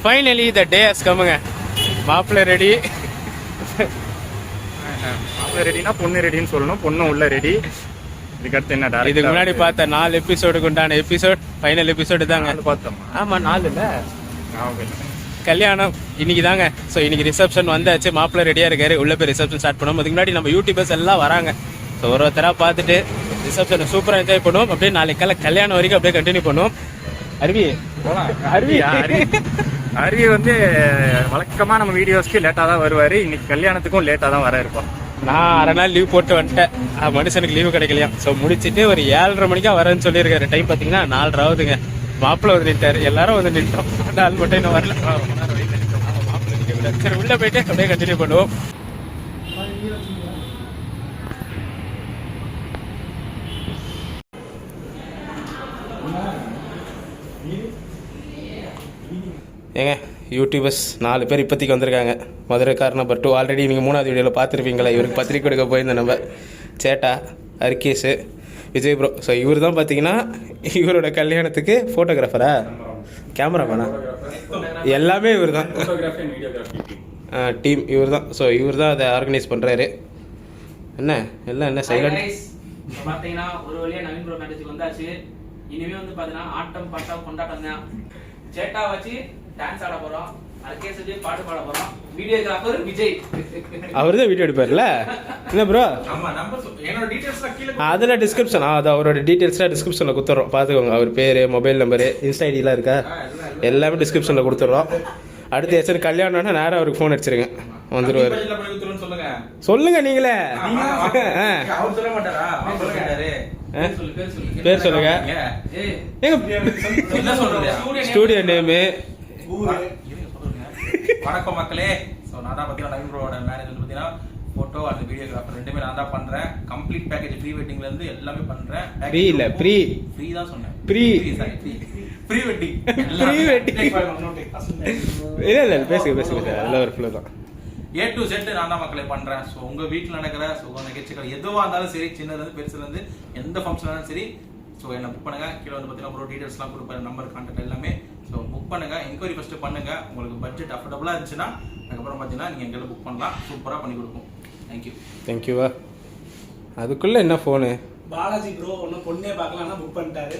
Finally the day has கம்முங்க. மாப்பிள்ளை ready. மாப்பிள்ளை ரெடினா பொண்ணு ரெடின்னு சொல்லணும். பொண்ணும் உள்ள ரெடி. இதுக்கடுத்து என்ன? இதுக்கு முன்னாடி பார்த்த 4 எபிசோடுக்கு உண்டான எபிசோட் ஃபைனல் எபிசோடு தாங்க. பார்த்தோமா? ஆமாம், 4 இல்லை. கல்யாணம் இன்னைக்கு தாங்க. ஸோ இன்னைக்கு ரிசப்ஷன் வந்தாச்சு. மாப்பிள்ளை ரெடியாக இருக்காரு. உள்ள போய் ரிசப்ஷன் ஸ்டார்ட் பண்ணுவோம். அதுக்கு முன்னாடி நம்ம யூடியூபர்ஸ் எல்லாம் வராங்க. ஸோ ஒருத்தராக பார்த்துட்டு ரிசப்ஷனை சூப்பராக என்ஜாய் பண்ணுவோம். அப்படியே நாளைக்கு கல்யாணம் வரைக்கும் அப்படியே கண்டினியூ பண்ணுவோம். அருவி அருவி வந்து வழக்கமாக நம்ம வீடியோஸ்க்கு லேட்டாக தான் வருவார். இன்னைக்கு கல்யாணத்துக்கும் லேட்டாக தான் வர இருப்போம். நான் அரை நாள் லீவ் போட்டு வந்துட்டேன். மனுஷனுக்கு லீவு கிடைக்கலையா. ஸோ முடிச்சுட்டு ஒரு 7:30 மணிக்கா வரேன்னு சொல்லியிருக்காரு. டைம் பார்த்தீங்கன்னா 4:30 ஆகுதுங்க. மாப்பிள்ளை வந்து நின்ட்டாரு. எல்லாரும் வந்து நின்றோம். நாள் மட்டும் இன்னும் வரல. சரி, உள்ள போயிட்டு அப்படியே கண்டினியூ பண்ணுவோம். ஏங்க யூடியூபர்ஸ் 4 பேர் இப்போதைக்கு வந்திருக்காங்க. மதுரைக்கார் நம்பர் 2 ஆல்ரெடி நீங்கள் 3வது வீடியோவில் பார்த்துருப்பீங்களா. இவருக்கு பத்திரிக்கை கொடுக்க போயிருந்த நம்ம சேட்டா அர்கேஷு விஜய் ப்ரோ. ஸோ இவர் தான் பார்த்தீங்கன்னா இவரோட கல்யாணத்துக்கு ஃபோட்டோகிராஃபரா கேமராமேனா எல்லாமே இவர் தான். டீம் இவர் தான். ஸோ இவர் தான் அதை ஆர்கனைஸ் பண்ணுறாரு. என்ன சைலண்ட் பார்த்தீங்கன்னா ஒரு வழியாக நவீன் ப்ரோ மேரேஜுக்கு வந்தாச்சு. இனிமே வந்து பார்த்தீங்கன்னா ஆட்டம் பாட்டம் கொண்டாட்டம் தான். சேட்டா வச்சு டான்ஸ் ஆட போறோம். அர்கேஷ் வச்சு பாட்டு பாட போறோம். வீடியோகிராஃபர் விஜய். அவர் தான் வீடியோ எடுப்பார்ல. என்ன ப்ரோ? அதெல்லாம் டிஸ்கிரிப்ஷன். அது அவரோட டீட்டெயில்ஸ்லாம் டிஸ்கிரிப்ஷனில் கொடுத்துட்றோம். பார்த்துக்கோங்க. அவர் பேர், மொபைல் நம்பரு, இன்ஸ்டா ஐடிலாம் இருக்கா, எல்லாமே டிஸ்கிரிப்ஷனில் கொடுத்துட்றோம். அடுத்து எச்சரி கல்யாணம்னா நேரம் அவருக்கு ஃபோன் அடிச்சிருங்க, வந்துடுவார். சொல்லுங்க நீங்களே. பேர் சொல்லுங்க. Studio name. வணக்கம் மக்களே. ஸோ நான் தான் பார்த்தீங்கன்னா நவீன் ப்ரோட மேரேஜ் வந்து பார்த்தீங்கன்னா ஃபோட்டோ அண்ட் வீடியோகிராஃபர் ரெண்டுமே நான் தான் பண்ணுறேன். கம்ப்ளீட் பேக்கேஜ் ப்ரீ வெட்டிங்லேருந்து எல்லாமே பண்ணுறேன். ஃப்ரீ இல்லை, ஃப்ரீ தான் சொன்னேன். ப்ரீ வெட்டிங் இல்லை பேசுங்க எல்லாம் ஒரு ஃப்ளோ தான். A to Z நான் தான் மக்களை பண்றேன். ஸோ உங்க வீட்டில் நடக்கிற சுக நிகழ்ச்சிகள் எதுவாக இருந்தாலும் சரி, சின்னதுலேருந்து பெருசுலேருந்து எந்த ஃபங்க்ஷனாலும் சரி, ஸோ என்ன புக் பண்ணுங்க. கீழே வந்து பார்த்தீங்கன்னா ப்ரோ டீடைல்ஸ்லாம் கொடுப்பேன், நம்பர் கான்டாக்ட் எல்லாமே. ஸோ புக் பண்ணுங்க, என்கொயரி ஃபர்ஸ்ட் பண்ணுங்க. உங்களுக்கு பட்ஜெட் அஃபோர்டபுளாக இருந்துச்சுன்னா அதுக்கப்புறம் பார்த்தீங்கன்னா நீங்கள் எங்களை புக் பண்ணலாம். சூப்பராக பண்ணி கொடுப்போம். தேங்க்யூவா. அதுக்குள்ள என்ன ஃபோனு? பாலாஜி ப்ரோ ஒன்றும் பொண்ணே பார்க்கலாம்னா புக் பண்ணிட்டாரு.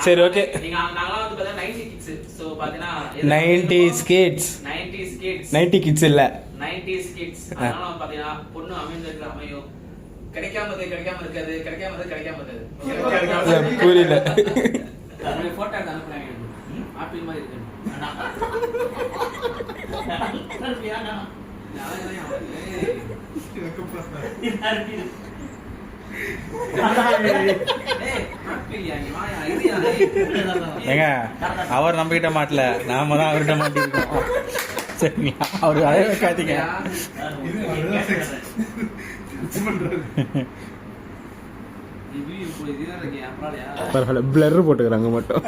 சரி, ஓகே. நாங்களாம் வந்து பார்த்தா 90 கிட்ஸ். ஸோ பார்த்தீங்கன்னா 90s கிட்ஸ். 90 கிட்ஸ் இல்லை, 90s கிட்ஸ். அதனால பார்த்தீங்கன்னா பொண்ணு அமைந்திருக்கிற அமையும். கிடைக்காம இருக்காது. புரியல. போட்டோ எடுத்து அனுப்புறாங்க. ஆப்பிள் மாதிரி இருக்கு. ஏங்க அவர் நம்ம கிட்ட மாட்டல, நாம தான் அவர்கிட்ட மாட்டிருக்கோம். சரிங்களா? அவரு அழைய வைக்காதீங்க. பரவாயில்ல, பிளர் போட்டுக்கிறாங்க மட்டும்.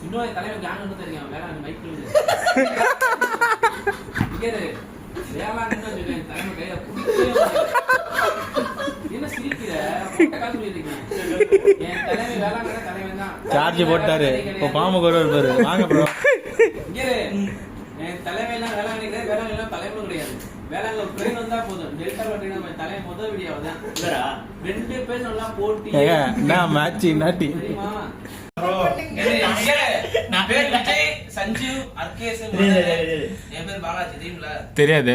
இன்னொரு தலைவர் கேங் தெரியும். வேற மைக்கிள் சார்ஜ் போட்டாரு. இப்போ பாம்பு கூட இருப்பாரு. வாங்க ப்ரோ. என் தலைமையெல்லாம் வேளாண் வேளாண் தலைவரும் கிடையாது. வேளாண்ல ஒரு ட்ரெயின் வந்தா போதும். டெல்டா ட்ரெயின் தலை முதல் வீடியோ தான். 2 பேர் நல்லா போட்டி. நான் மேட்ச் நாட்டி. நான் பேர் விஜய், சஞ்சீவ், அர்கேஷ். என் பேர் பாலாஜி. தெரியுங்களா? தெரியாது.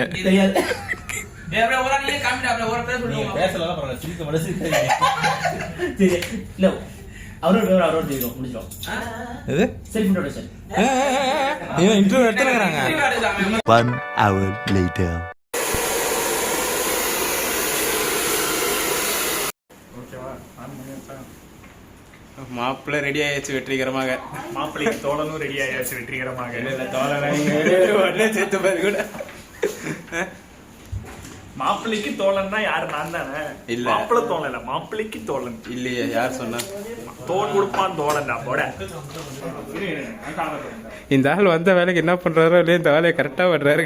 மாப்பிள்ளை ரெடி ஆயாச்சு வெற்றிகரமாக. மாப்பிள்ளைக்கு தோழனும் ரெடி ஆயாச்சு வெற்றிகரமாக. தோழனை சேர்த்து பாரு கூட. மாப்பிள்ளைக்கு தோழன் தான் யாரு? நான் தானே. இல்ல. மாப்பிள்ளை தோழன் இல்ல, மாப்பிள்ளைக்கு தோழன். இல்லையே, யார் சொன்னா? தோல் கொடுப்பான் தோழன் தான் போட. இந்த ஆள் வந்த வேலைக்கு என்ன பண்றாரோ இல்லையா, இந்த வேலையை கரெக்டா பண்றாரு.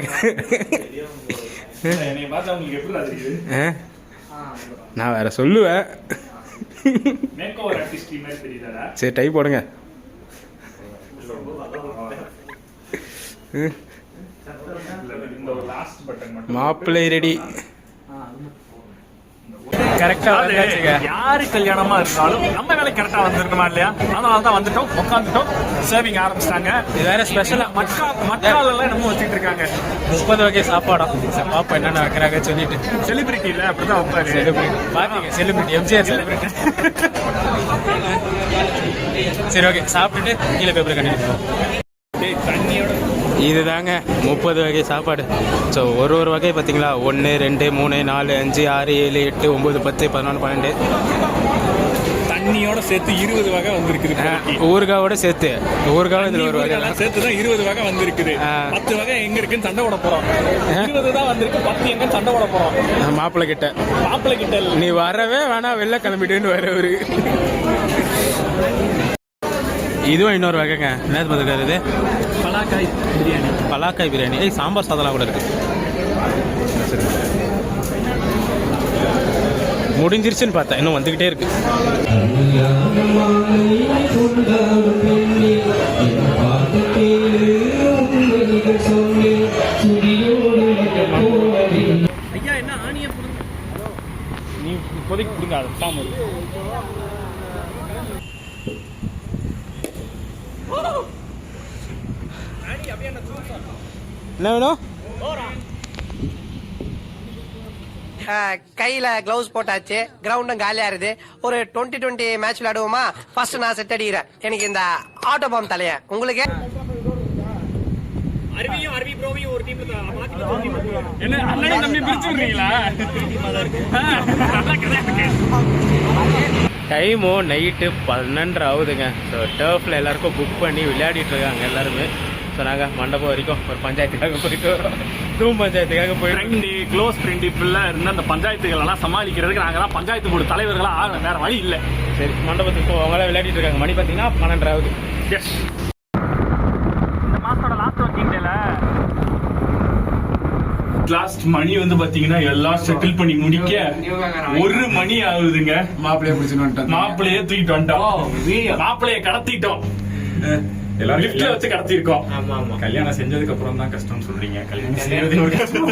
என்னை பார்த்தா உங்களுக்கு எப்படி தெரியுது? நான் வேற சொல்லுவேன். மேக் ஓவர் ஆர்டிஸ்ட் மாதிரி தெரியுதா? சரி, டைப் போடுங்க. இந்த ஒரு லாஸ்ட் பட்டன் மட்டும். மாப்பிள்ளை ரெடி. கரெக்டா யாரு கல்யாணமா இருந்தாலும் நம்ம வேலை கரெக்டா வந்திருக்கணுமா இல்லையா? அதனால தான் வந்துட்டோம், உட்காந்துட்டோம், சேவிங் ஆரம்பிச்சிட்டாங்க. இது வேற ஸ்பெஷலா மக்கால் எல்லாம் நம்ம வச்சுட்டு இருக்காங்க. 30 வகை சாப்பாடும். பாப்பா என்னென்ன வைக்கிறாங்க சொல்லிட்டு. செலிபிரிட்டி இல்ல, அப்படிதான் வைப்பாரு. செலிபிரிட்டி பாத்தீங்க, செலிபிரிட்டி எம்ஜிஆர் செலிபிரிட்டி. சரி, ஓகே, சாப்பிட்டுட்டு கீழே பேப்பர் கண்டிப்பா. தண்ணியோட இதுதாங்க 30 வகை சாப்பாடு. ஸோ ஒரு வகை பார்த்தீங்களா, 1 2 3 4 5 6 7 8 9 10 11 12 தண்ணியோட சேர்த்து 20 வகை வந்திருக்குது. ஊறுகாவோட சேர்த்து. ஊறுகாவும் இதில் ஒரு வகை சேர்த்து தான் 20 வகை வந்திருக்குது. 10 வகை எங்க இருக்குன்னு சண்டை போட போறோம். 20 தான் வந்திருக்கு, 10 எங்கன்னு சண்டை போட போறோம். மாப்பிள்ளை கிட்ட நீ வரவே வேணா, வெளில கிளம்பிட்டுன்னு வரவரு. இதுவும் இன்னொரு வகைங்க. என்ன பார்த்துருக்காரு இது? பலாக்காய் பிரியாணி. சாம்பார் சாதம்லாம் கூட இருக்கு. முடிஞ்சிருச்சுன்னு பார்த்தேன், இன்னும் வந்துகிட்டே இருக்கு. ஐயா என்ன ஆணிய நீ இப்போதைக்கு கொடுங்க, அது சாமி. என்ன வேணும்? கையில கிளவுஸ் போட்டாச்சு, கிரவுண்டும் காலியா இருக்குது. ஒரு 20-20 மேட்ச் விளையாடுவோமா? ஃபர்ஸ்ட் நான் செட் அடிக்கிறேன். எனக்கு இந்த ஆட்டோ பாம் தலைய உங்களுக்கு என்ன அண்ணன் தம்பி பிரிச்சு விடுறீங்களா? டைமும் நைட்டு 12 ஆகுதுங்க. ஸோ டர்ஃபில் எல்லாருக்கும் புக் பண்ணி விளையாடிட்டு இருக்காங்க எல்லாருமே. ஸோ நாங்கள் மண்டபம் வரைக்கும் ஒரு பஞ்சாயத்துக்காக போயிட்டு வரோம். தூம் பஞ்சாயத்துக்காக போயிட்டு க்ளோஸ் ஃப்ரெண்டிப்பில் இருந்த அந்த பஞ்சாயத்துகள் எல்லாம் சமாளிக்கிறதுக்கு நாங்களாம் பஞ்சாயத்து போர்டு தலைவர்களாக வேற வழி இல்லை. சரி, மண்டபத்துக்கு போ. அவங்களாம் விளையாடிட்டு இருக்காங்க. மணி பார்த்தீங்கன்னா 12 ஆகுது. எஸ், இந்த மாசத்தோட லாஸ்ட் ஒர்க்கிங் லாஸ்ட் மணி வந்து பாத்தீங்கன்னா எல்லாம் செட்டில் பண்ணி முடிக்க 1 மணி ஆகுதுங்க. மாப்பிள்ளைய பிடிச்சிட்டு மாப்பிள்ளையே தூக்கிட்டு வந்துட்டோம். மாப்பிள்ளைய கடத்திட்டோம். லிஃப்ட்ல வச்சு கடத்திருக்கோம். கல்யாணம் செஞ்சதுக்கு அப்புறம் தான் கஷ்டம் சொல்றீங்க. கல்யாணம் செய்யறது ஒரு கஷ்டம்.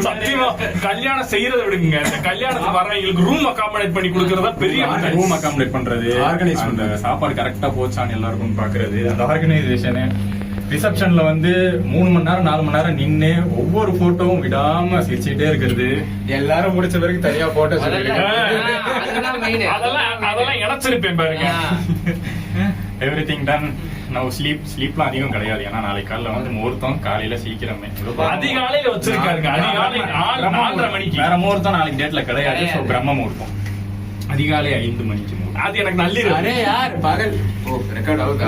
சத்தியமா கல்யாணம் செய்யறதை விடுங்க, இந்த கல்யாணத்துக்கு வர்றவங்களுக்கு ரூம் அகாமடேட் பண்ணி கொடுக்கறதா பெரிய ரூம் அகாமடேட் பண்றது, ஆர்கனைஸ் பண்றது, சாப்பாடு கரெக்டா போச்சான்னு எல்லாருக்கும் பாக்குறது, அந்த ஆர்கனைசேஷன். ரிசப்ஷன்ல வந்து 3 மணி நேரம் 4 மணி நேரம் நின்று ஒவ்வொரு போட்டோவும் விடாம சிரிச்சுட்டே இருக்கிறது. எல்லாரும் முடிச்ச பிறகு தனியா போட்டோ அதெல்லாம் இணைச்சிருப்பேன் பாருங்க. Everything ton. நவ் ஸ்லீப்லாம் அதிகம் கிடையாது. ஏன்னா நாளைக்கு காலையில வந்து முகூர்த்தம். காலையில சீக்கிரமே அதிகாலையில வச்சிருக்காருங்க. அதிகாலை 4:30 மணிக்கு. வேற முகூர்த்தம் நாளைக்கு டேட்ல கிடையாது. ஸோ பிரம்ம முகூர்த்தம் அதிகாலை 5 மணிக்கு. அது எனக்கு நள்ளிரவு. பகல் ரெக்கார்ட் ஆகுது.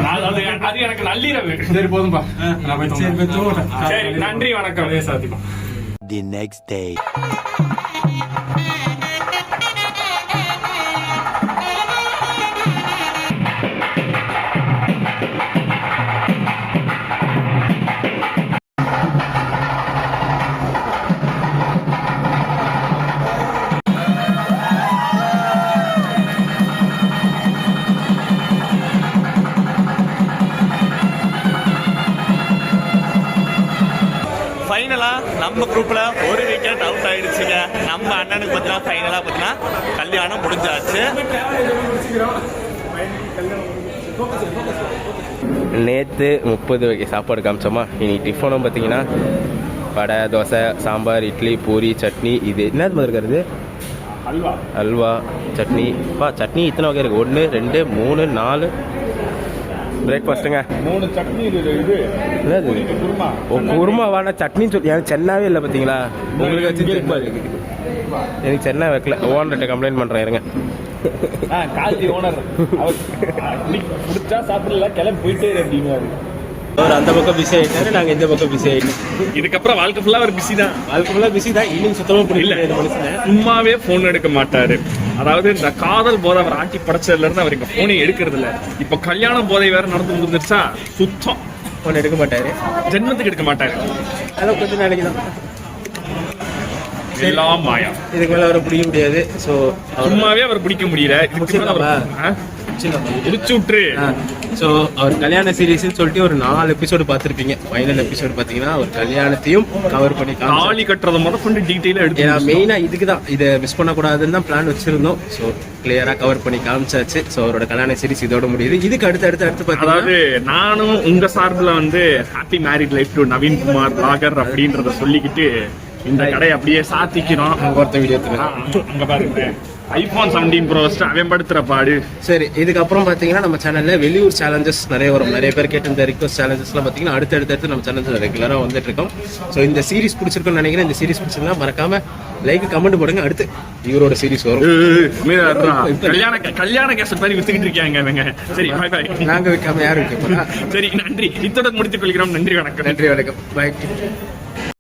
அது எனக்கு நள்ளிரவு. சரி போதும்பா, நான் போய் தூங்குறேன். சரி, நன்றி, வணக்கம். அதே சாத்திப்பா. The next day. ஃபைனலா நம்ம குரூப்ல ஒரு விக்கெட் அவுட் ஆயிடுச்சுங்க. நம்ம அண்ணனுக்கு பார்த்தீங்கன்னா ஃபைனலா பார்த்தீங்கன்னா கல்யாணம் முடிஞ்சாச்சு. நேற்று 30 வகை சாப்பாடு காமிச்சோமா. இனி டிஃபனும் பார்த்தீங்கன்னா வடை, தோசை, சாம்பார், இட்லி, பூரி, சட்னி. இது என்னது மாதிரி இருக்கிறது? அல்வா, சட்னி. சட்னி இத்தனை வகை இருக்குது. 1 2 3 4 பிரேக்ஃபாஸ்ட்டுங்க. 3 சட்னி. இது என்னது? குருமாவான சட்னின்னு சொல்லி எனக்கு சென்னாவே இல்லை பார்த்தீங்களா? உங்களுக்கு வச்சு எனக்கு சென்னா வைக்கல. ஓனர்கிட்ட கம்ப்ளைண்ட் பண்ணுறேன் இருங்க. காலி ஓனர் முடிச்சா சாப்பிடல, கிளம்பி போயிட்டே அப்படின்னு. அவர் அந்த பக்கம் பிஸி ஆயிட்டாரு, நாங்க இந்த பக்கம் பிஸி ஆயிட்டோம். இதுக்கப்புறம் வாழ்க்கை ஃபுல்லா அவர் பிஸி தான். வாழ்க்கை ஃபுல்லா பிஸி தான். இன்னும் சுத்தமா புரியல இந்த மனுஷனை. சும்மாவே போன் எடுக்க மாட்டாரு. அதாவது இந்த காதல் போதை அவர் ஆட்டி படைச்சதுல இருந்து அவர் இங்க போனே எடுக்கிறது இல்ல. இப்ப கல்யாணம் போதை வேற நடந்து முடிஞ்சிருச்சா, சுத்தம் போன் எடுக்க மாட்டாரு, ஜென்மத்துக்கு எடுக்க மாட்டாரு. அதான் கொஞ்சம் நாளைக்கு தான். எல்லாம் மாயா. இதுக்கு மேல அவரை பிடிக்க முடியாது. ஸோ சும்மாவே அவர் பிடிக்க முடியல. இதுக்கு மேல அவர் முடிச்சு விட்டுரு. ஸோ அவர் கல்யாண சீரீஸ்ன்னு சொல்லிட்டு ஒரு 4 எபிசோடு பார்த்துருப்பீங்க. ஃபைனல் எபிசோடு பார்த்தீங்கன்னா அவர் கல்யாணத்தையும் கவர் பண்ணி தாலி கட்டுறத முதல் கொண்டு டீட்டெயிலாக எடுத்து. ஏன்னா மெயினாக இதுக்கு தான் இதை மிஸ் பண்ணக்கூடாதுன்னு தான் பிளான் வச்சிருந்தோம். ஸோ கிளியராக கவர் பண்ணி காமிச்சாச்சு. ஸோ அவரோட கல்யாண சீரீஸ் இதோட முடியுது. இதுக்கு அடுத்து அதாவது நானும் உங்க சார்பில் வந்து happy married life to Naveen Kumar லாகர் அப்படின்றத சொல்லிக்கிட்டு இந்த கடையை அப்படியே சாத்திக்கிறோம். ஒருத்த வீடியோ அங்க பாருங்க, ஐபோன் 17 ப்ரோ அவன் படுத்துற பாடு. சரி, இதுக்கப்புறம் பார்த்தீங்கன்னா நம்ம சேனல்ல வெளியூர் சேலஞ்சஸ் நிறைய வரும். நிறைய பேர் கேட்டு இந்த ரிக்வஸ்ட் சேலஞ்சஸ்லாம் பார்த்தீங்கன்னா அடுத்து நம்ம சேனல்ஸ் ரெகுலராக வந்துட்டு இருக்கோம். ஸோ இந்த சீரிஸ் பிடிச்சிருக்குன்னு நினைக்கிறேன். இந்த சீரிஸ் பிடிச்சிருந்தா மறக்காம லைக் கமெண்ட் போடுங்க. அடுத்து இவரோட சீரிஸ் வரும். கல்யாண கேசட் மாதிரி வித்துக்கிட்டு இருக்காங்க இவங்க. சரி, பாய் பாய். நாங்க வைக்காம யாரும் வைக்க போறா. சரி, நன்றி. இத்துடன் முடித்துக் கொள்கிறோம். நன்றி, வணக்கம். நன்றி, வணக்கம். பாய்.